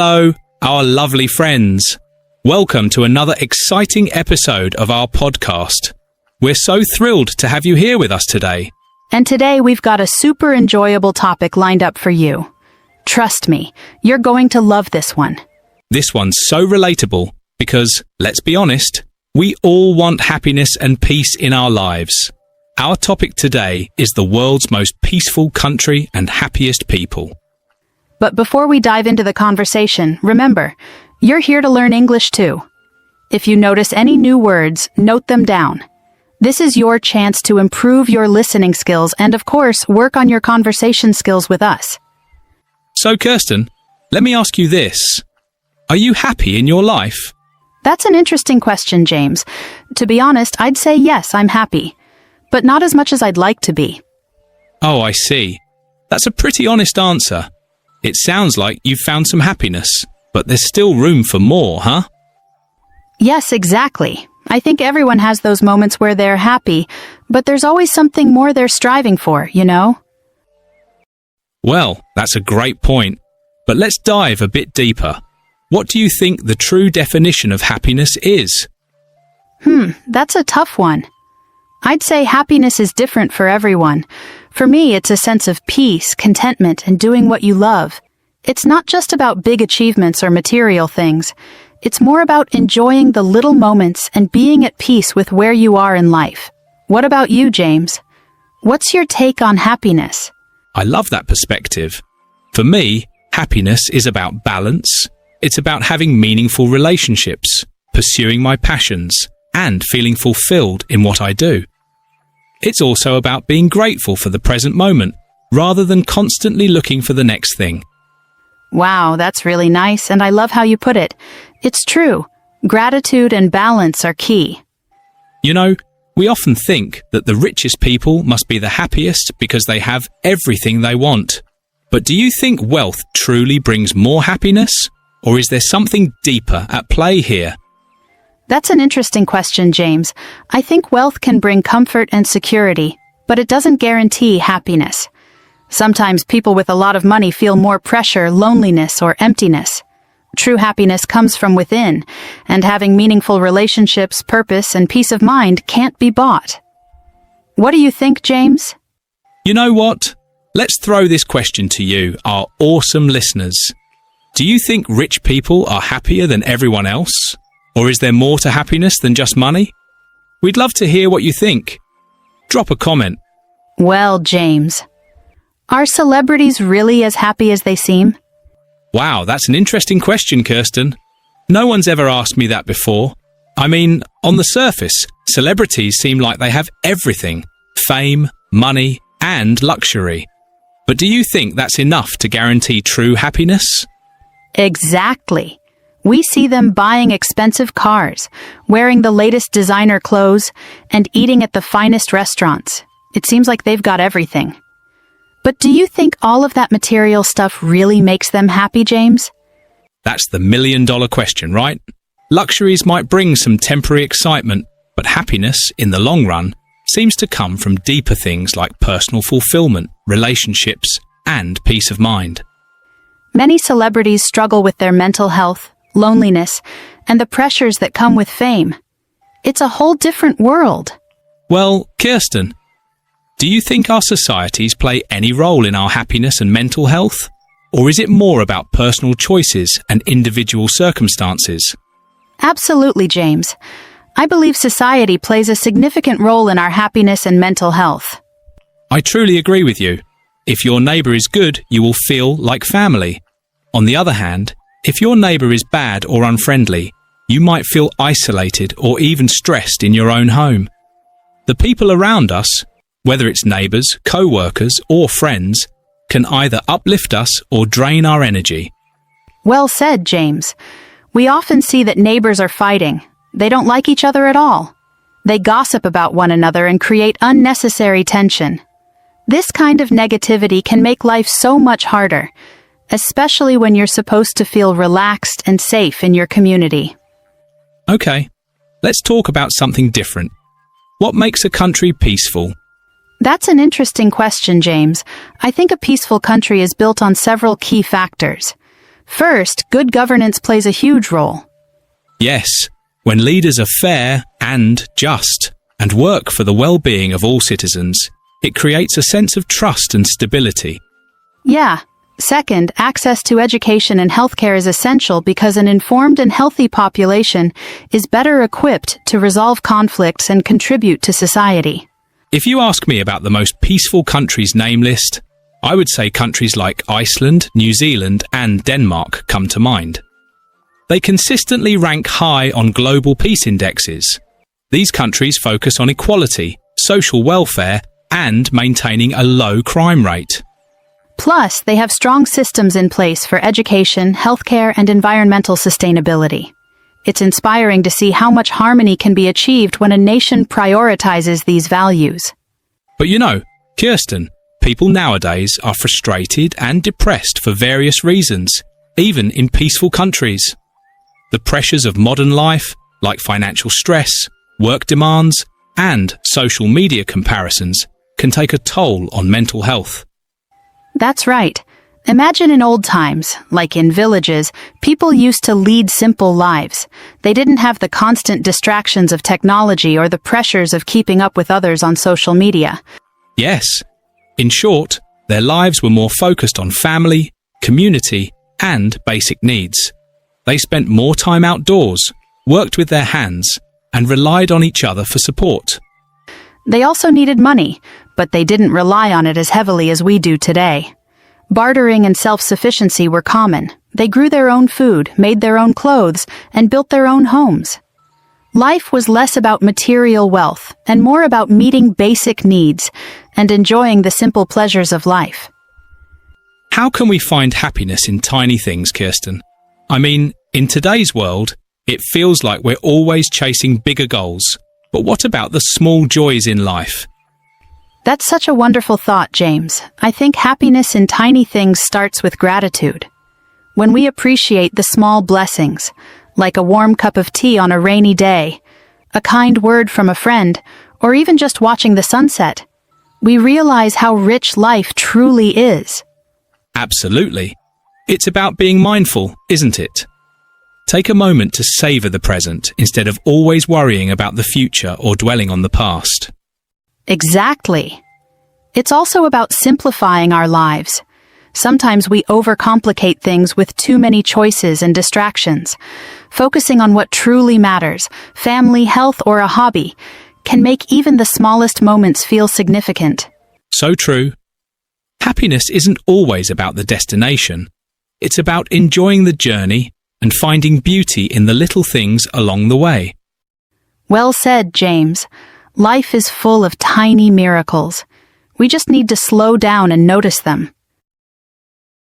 Hello, our lovely friends. Welcome to another exciting episode of our podcast. We're so thrilled to have you here with us today. And today we've got a super enjoyable topic lined up for you. Trust me, you're going to love this one. This one's so relatable because, let's be honest, we all want happiness and peace in our lives. Our topic today is the world's most peaceful country and happiest people. But before we dive into the conversation, remember, you're here to learn English too. If you notice any new words, note them down. This is your chance to improve your listening skills and, of course, work on your conversation skills with us. So, Kirsten, let me ask you this. Are you happy in your life? That's an interesting question, James. To be honest, I'd say yes, I'm happy. But not as much as I'd like to be. Oh, I see. That's a pretty honest answer. It sounds like you've found some happiness, but there's still room for more, huh? Yes, exactly. I think everyone has those moments where they're happy, but there's always something more they're striving for, you know? Well, that's a great point. But let's dive a bit deeper. What do you think the true definition of happiness is? That's a tough one. I'd say happiness is different for everyone. For me, it's a sense of peace, contentment, and doing what you love. It's not just about big achievements or material things. It's more about enjoying the little moments and being at peace with where you are in life. What about you, James? What's your take on happiness? I love that perspective. For me, happiness is about balance. It's about having meaningful relationships, pursuing my passions, and feeling fulfilled in what I do. It's also about being grateful for the present moment, rather than constantly looking for the next thing. Wow, that's really nice, and I love how you put it. It's true. Gratitude and balance are key. You know, we often think that the richest people must be the happiest because they have everything they want. But do you think wealth truly brings more happiness? Or is there something deeper at play here? That's an interesting question, James. I think wealth can bring comfort and security, but it doesn't guarantee happiness. Sometimes people with a lot of money feel more pressure, loneliness, or emptiness. True happiness comes from within, and having meaningful relationships, purpose, and peace of mind can't be bought. What do you think, James? You know what? Let's throw this question to you, our awesome listeners. Do you think rich people are happier than everyone else? Or is there more to happiness than just money? We'd love to hear what you think. Drop a comment. Well, James, are celebrities really as happy as they seem? Wow, that's an interesting question, Kirsten. No one's ever asked me that before. I mean, on the surface, celebrities seem like they have everything: fame, money, and luxury. But do you think that's enough to guarantee true happiness? Exactly. We see them buying expensive cars, wearing the latest designer clothes, and eating at the finest restaurants. It seems like they've got everything. But do you think all of that material stuff really makes them happy, James? That's the million-dollar question, right? Luxuries might bring some temporary excitement, but happiness, in the long run, seems to come from deeper things like personal fulfillment, relationships, and peace of mind. Many celebrities struggle with their mental health, loneliness, and the pressures that come with fame. It's a whole different world. Well, Kirsten, do you think our societies play any role in our happiness and mental health? Or is it more about personal choices and individual circumstances? Absolutely, James. I believe society plays a significant role in our happiness and mental health. I truly agree with you. If your neighbour is good, you will feel like family. On the other hand, if your neighbour is bad or unfriendly, you might feel isolated or even stressed in your own home. The people around us, whether it's neighbours, co-workers, or friends, can either uplift us or drain our energy. Well said, James. We often see that neighbors are fighting. They don't like each other at all. They gossip about one another and create unnecessary tension. This kind of negativity can make life so much harder, especially when you're supposed to feel relaxed and safe in your community. Okay, let's talk about something different. What makes a country peaceful? That's an interesting question, James. I think a peaceful country is built on several key factors. First, good governance plays a huge role. Yes, when leaders are fair and just and work for the well-being of all citizens, it creates a sense of trust and stability. Yeah. Second, access to education and healthcare is essential because an informed and healthy population is better equipped to resolve conflicts and contribute to society. If you ask me about the most peaceful countries name list, I would say countries like Iceland, New Zealand, and Denmark come to mind. They consistently rank high on global peace indexes. These countries focus on equality, social welfare, and maintaining a low crime rate. Plus, they have strong systems in place for education, healthcare, and environmental sustainability. It's inspiring to see how much harmony can be achieved when a nation prioritizes these values. But you know, Kirsten, people nowadays are frustrated and depressed for various reasons, even in peaceful countries. The pressures of modern life, like financial stress, work demands, and social media comparisons, can take a toll on mental health. That's right. Imagine in old times, like in villages, people used to lead simple lives. They didn't have the constant distractions of technology or the pressures of keeping up with others on social media. Yes. In short, their lives were more focused on family, community, and basic needs. They spent more time outdoors, worked with their hands, and relied on each other for support. They also needed money, but they didn't rely on it as heavily as we do today. Bartering and self-sufficiency were common. They grew their own food, made their own clothes, and built their own homes. Life was less about material wealth and more about meeting basic needs and enjoying the simple pleasures of life. How can we find happiness in tiny things, Kirsten? I mean, in today's world, it feels like we're always chasing bigger goals. But what about the small joys in life? That's such a wonderful thought, James. I think happiness in tiny things starts with gratitude. When we appreciate the small blessings, like a warm cup of tea on a rainy day, a kind word from a friend, or even just watching the sunset, we realize how rich life truly is. Absolutely. It's about being mindful, isn't it? Take a moment to savor the present instead of always worrying about the future or dwelling on the past. Exactly. It's also about simplifying our lives. Sometimes we overcomplicate things with too many choices and distractions. Focusing on what truly matters, family, health, or a hobby, can make even the smallest moments feel significant. So true. Happiness isn't always about the destination. It's about enjoying the journey and finding beauty in the little things along the way. Well said, James. Life is full of tiny miracles. We just need to slow down and notice them.